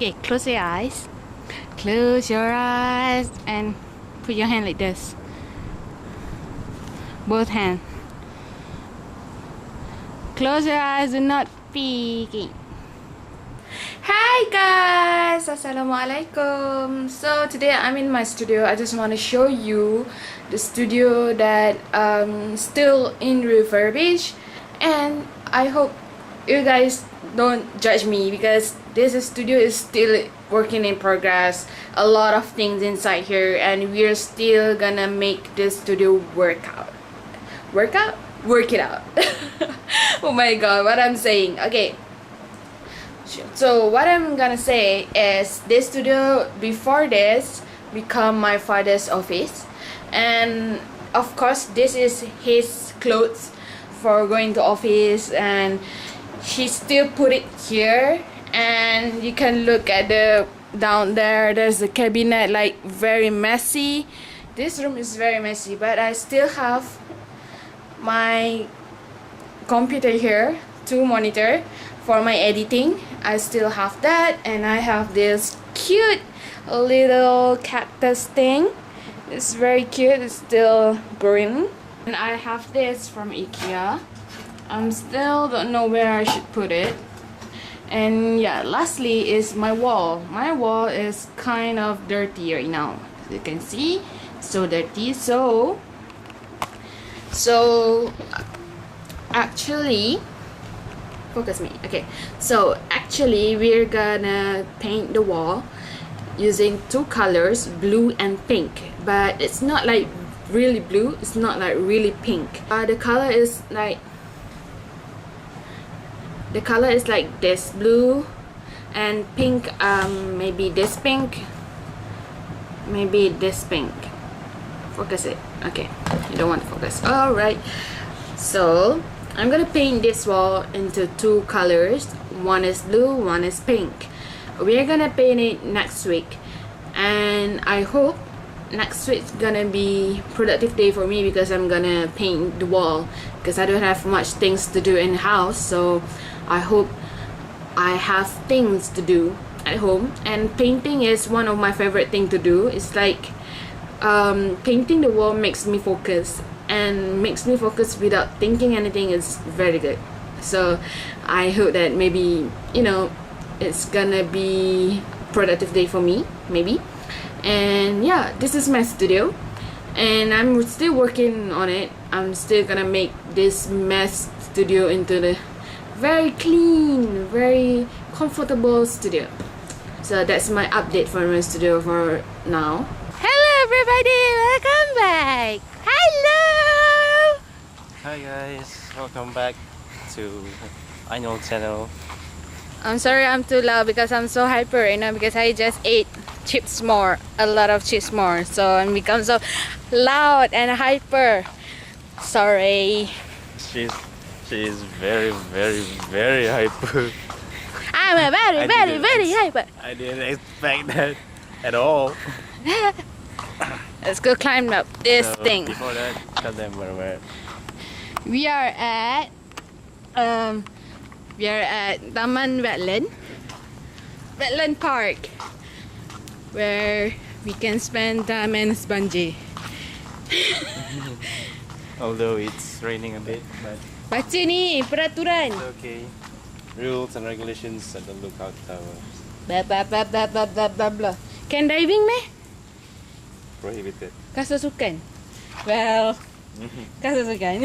Okay, close your eyes. Close your eyes and put your hand like this. Both hands. Close your eyes and not peeking. Hi guys, Assalamualaikum. So today I'm in my studio. I just want to show you the studio that still in refurbish, and I hope you guys don't judge me because this studio is still working in progress. A lot of things inside here, and we're still gonna make this studio work it out. Oh my god, what I'm saying. Okay, so what I'm gonna say is this studio before this become my father's office, and of course this is his clothes for going to office, and she still put it here. And you can look at the down there, there's a cabinet, like very messy. This room is very messy, but I still have my computer here, 2 monitor for my editing. I still have that, and I have this cute little cactus thing. It's very cute, it's still green. And I have this from IKEA. I'm still don't know where I should put it. And yeah, lastly is my wall. My wall is kind of dirty right now. As you can see, so dirty. So actually, focus me. Okay, so actually we're gonna paint the wall using 2 colors, blue and pink. But it's not like really blue, it's not like really pink. The color is like this, blue and pink. Maybe this pink, maybe this pink. Focus it. Okay, you don't want to focus. All right, so I'm gonna paint this wall into 2 colors. One is blue, one is pink. We're gonna paint it next week, and I hope next week's gonna be productive day for me because I'm gonna paint the wall because I don't have much things to do in the house. So I hope I have things to do at home, and painting is one of my favorite thing to do. It's like painting the wall makes me focus, and makes me focus without thinking anything is very good. So I hope that maybe, you know, it's gonna be productive day for me, maybe. And yeah, this is my studio, and I'm still working on it. I'm still gonna make this mess studio into the very clean, very comfortable studio. So that's my update for my studio for now. Hello everybody, welcome back. Hello. Hi guys, welcome back to Ainul channel. I'm sorry I'm too loud because I'm so hyper right now because I just ate chips more, a lot of chips more, so I'm become so loud and hyper. Sorry. She's very hyper. I'm a very hyper. I didn't expect that at all. Let's go climb up this So, thing. Before that, tell them where we're at. We are at Taman Wetland Park, where we can spend time and spongy. Although it's raining a bit, but Baca ni peraturan. it's okay. Rules and regulations at the lookout tower. Blah blah blah blah blah blah blah blah. Can diving meh? Prohibited. Kasusukan. Well, kasusukan.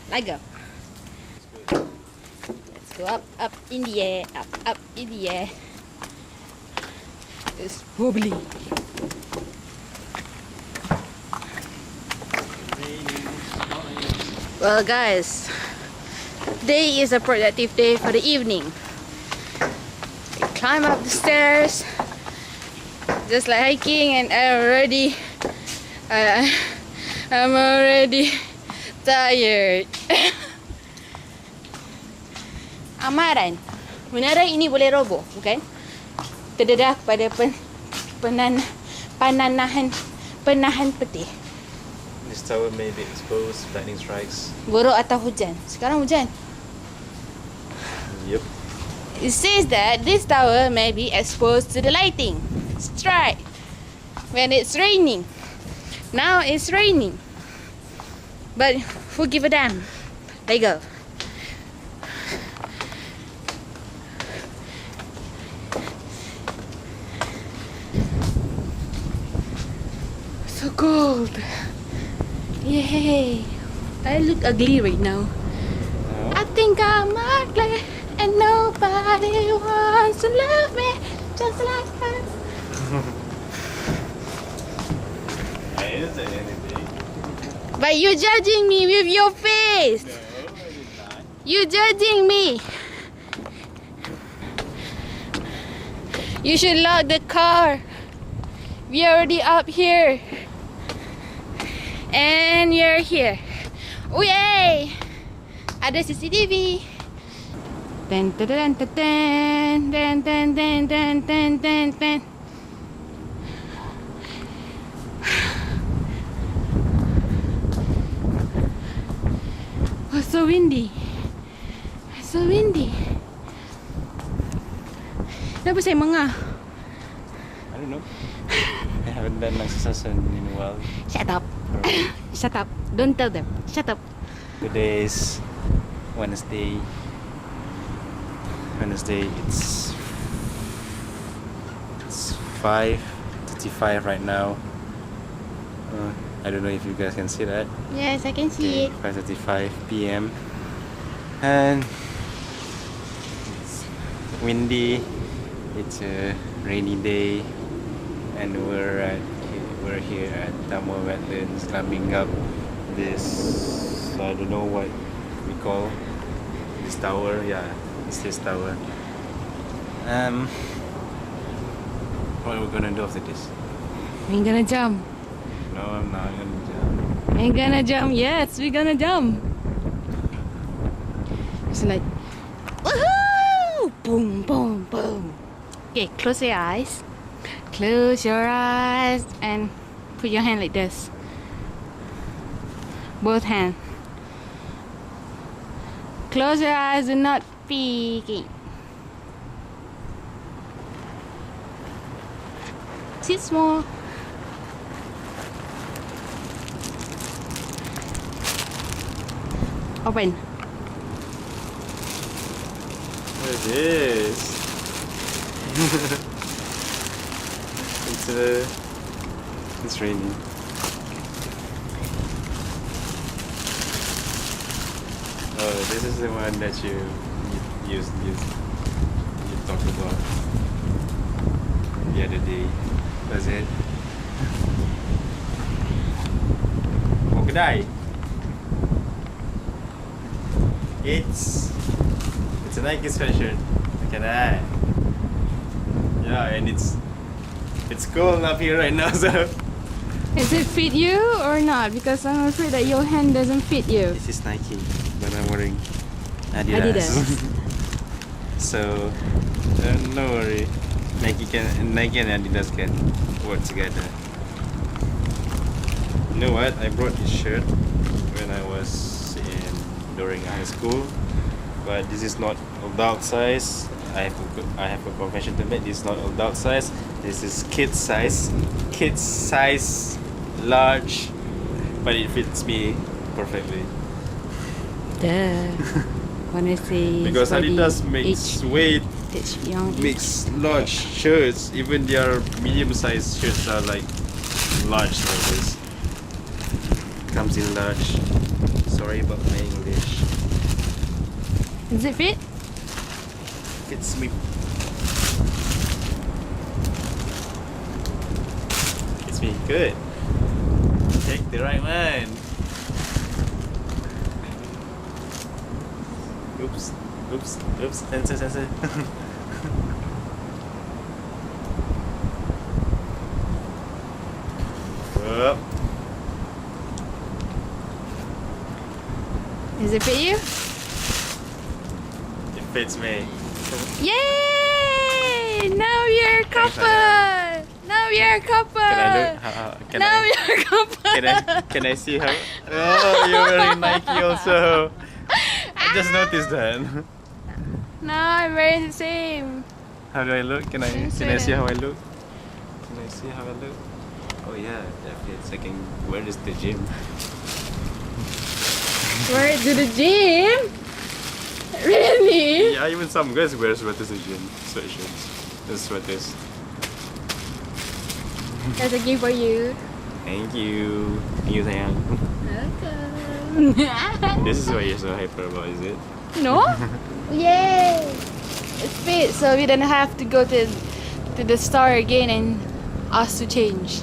Let's go. Let's go up in the air, up in the air. It's wobbly. Well guys, today is a productive day for the evening. We climb up the stairs just like hiking, and I'm already tired. Amaran, benar ini boleh roboh, bukan? Terdedah pada penahan peti. This tower may be exposed, lightning strikes. Buruk atau hujan. Sekarang hujan. Yep. It says that this tower may be exposed to the lighting strike when it's raining. Now it's raining, but who give a damn? There you go. So cold. Yay. I look ugly right now. No. I think I'm ugly and nobody wants to love me just like her. I didn't say anything. But you judging me with your face. No, I did not. You judging me. You should lock the car. We are already up here. And you're here. Oh yay! Ada CCTV. Ten ten ten ten ten ten ten ten ten ten ten. Oh, so windy. So windy. Kenapa saya mengah? I don't know. I haven't done exercise in a while. Shut up. Shut up. Don't tell them. Shut up. Today is Wednesday. It's 5:35 right now. I don't know if you guys can see that. Yes, I can see it. 5:35 p.m. and it's windy. It's a rainy day, and we're here at Tamil Wetlands, climbing up this, I don't know what we call this tower. Yeah, it's this tower. What are we gonna do after this? We're gonna jump. No, I'm not gonna jump. We're gonna jump. Yes, we're gonna jump. It's like, woohoo! Boom, boom, boom. Okay, close your eyes. Close your eyes and put your hand like this. Both hands. Close your eyes and not peeking. Sit small. Open. What is this? It's raining. Oh, this is the one that you talked about the other day. Was it? Oh, kedai. It's a Nike sweatshirt. Kedai. Yeah, and it's cold up here right now, so Does it fit you or not? Because I'm afraid that your hand doesn't fit you. this is Nike, but I'm wearing Adidas. So no worry, Nike and Adidas can work together. You know what? I brought this shirt when I was during high school, but this is not adult size. I have a confession to make. This is not adult size. This is kid size. Kid size, large, but it fits me perfectly. Duh. Wanna say Because for the Adidas makes makes large shirts. Even their medium-sized shirts are like large sizes. Comes in large. Sorry about my English. Does it fit? Fits me. Fits me good. Take the right one. Oops. Sensor. Up. Does it fit you? It fits me. Yay! Now you're a couple. Now you're a couple. Can I look? Now you're a couple. Can I see how? Oh, you're wearing Nike also. I just noticed that. No, I'm wearing the same. How do I look? Can I Same see sweater. how I look? Can I see how I look? Oh yeah, definitely. It's like, where is the gym? Where to the gym? Really? Yeah, even some guys wear sweaters in gym. Sweatshirts. And sweaters. That's a gift for you. Thank you. Thank you, sayang. Welcome. This is what you're so hyper about, is it? No? Yay! It's fit, so we don't have to go to the store again and ask to change.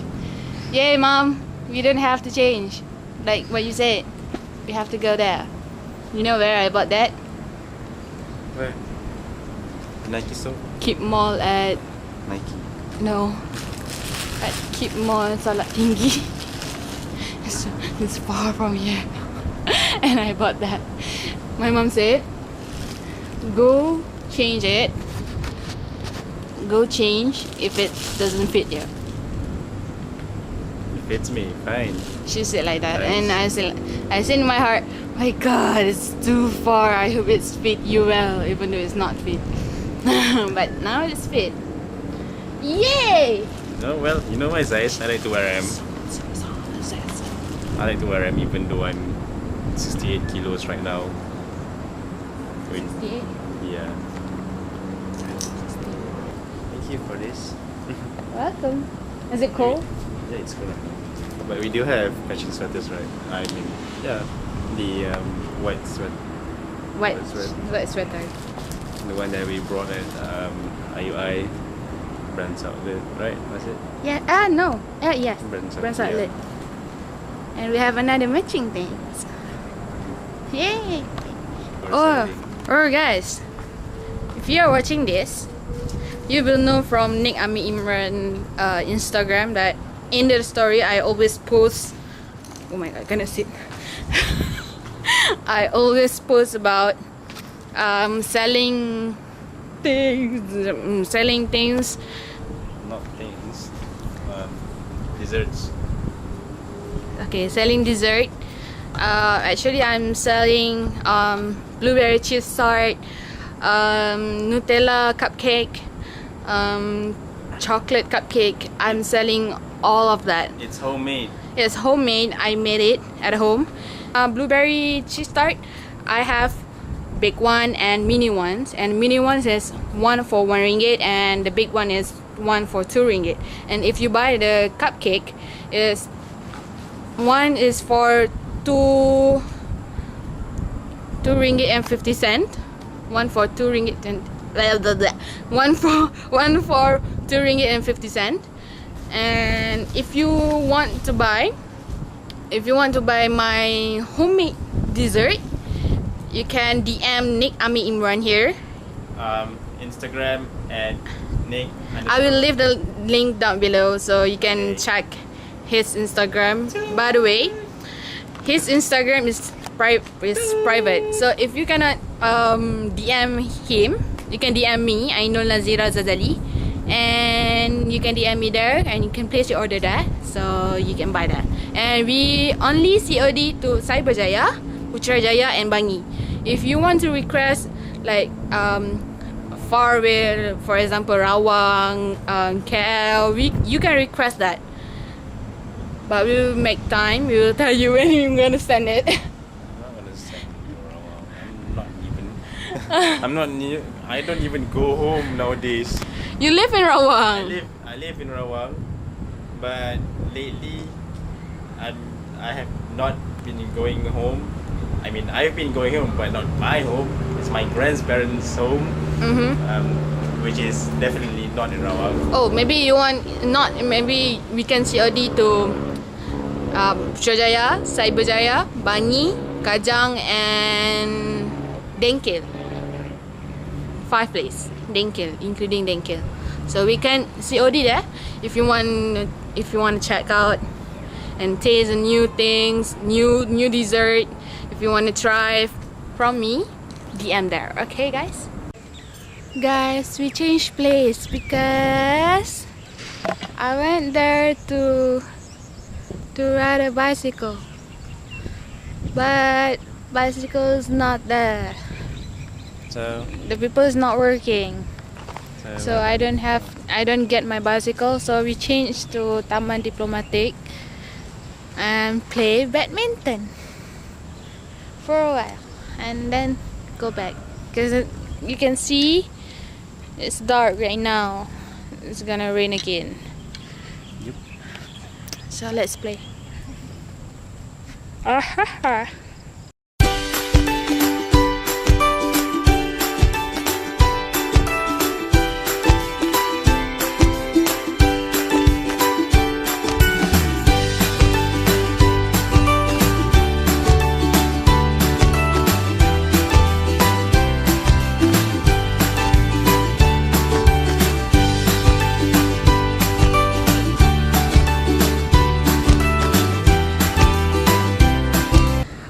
Yay, Mom! We don't have to change. Like what you said. We have to go there. You know where I bought that? Where? Nike store? Keep Mall at... Nike. No. At Keep Mall Salat Tinggi. So it's far from here. And I bought that. My mom said, go change it. Go change if it doesn't fit you. It fits me, fine. She said like that. Nice. And I said in my heart, my God, it's too far. I hope it's fit you well, even though it's not fit. But now it's fit. Yay! No, well, you know my size. I like to wear them. I like to wear them even though I'm 68 kilos right now. Wait, 68? yeah. Thank you for this. Welcome. Is it cold? Yeah, it's cool. But we do have fashion sweaters, right? I mean, yeah, the white sweat, White sweater. white sweater. the one that we brought at IUI Brands Outlet, right? Was it? Yeah. No. Yes. Brands Brands Outlet. Outlet. And we have another matching things. Yay! Yeah. Oh, guys, if you are watching this, you will know from Nick Ami Imran Instagram that in the story I always post. Oh my God, gonna sit. I always post about selling things. Not things. Desserts. Okay, selling dessert. Actually, I'm selling blueberry cheese tart, Nutella cupcake, chocolate cupcake. I'm selling all of that. It's homemade. It's homemade. I made it at home. Blueberry cheese tart. I have big one and mini ones. And mini ones is one for ringgit, and the big one is one for ringgit. And if you buy the cupcake, is one is for two ringgit and 50 cent. One for 2 ringgit and one for 2 ringgit and 50 cent. And if you want to buy my homemade dessert, you can DM Nick Ami Imran here. Instagram and Nick. I will leave the link down below so you can check his Instagram. By the way, his Instagram is private. So if you cannot DM him, you can DM me, Ainul Zazali, and you can DM me there and you can place your order there, so you can buy that. And we only COD to Cyberjaya, Putrajaya and Bangi. If you want to request like far away, for example Rawang, KL, you can request that. But we will make time. We will tell you when you're gonna send it. I'm not gonna send you around. I'm not new. I don't even go home nowadays. You live in Rawang. I live in Rawang, but lately I have not been going home. I mean, I've been going home, but not my home. It's my grandparents' home, which is definitely not in Rawang. Oh, maybe you want not. Maybe we can COD to Putrajaya, Cyberjaya, Bangi, Kajang, and Dengkil. 5 places, Dengkil, including Dengkil. So we can COD there if you want to check out and taste new things, new dessert. If you want to try from me, DM there. Okay, guys. Guys, we changed place because I went there to ride a bicycle, but bicycle is not there. So The people is not working. So I don't get my bicycle. So we changed to Taman Diplomatic and play badminton for a while, and then go back. Cause you can see it's dark right now. It's gonna rain again. Yep. So let's play. Ah ha ha.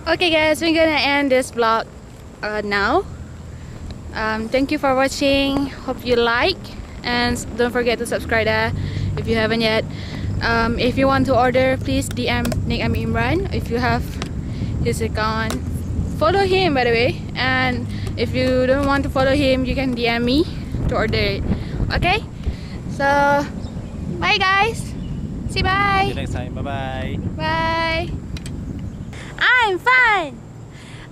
Okay guys, we're gonna end this vlog now. Thank you for watching. Hope you like, and don't forget to subscribe there if you haven't yet. If you want to order, please DM Nick Imran if you have his account. Follow him, by the way, and if you don't want to follow him, you can DM me to order it. Okay, so bye guys. Say see bye. you next time. Bye bye. Bye. I'm fine.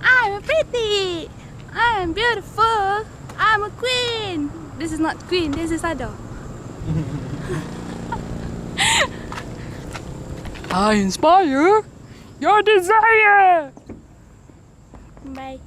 I'm pretty. I'm beautiful. I'm a queen. This is not queen. This is Ado. I inspire your desire. Bye.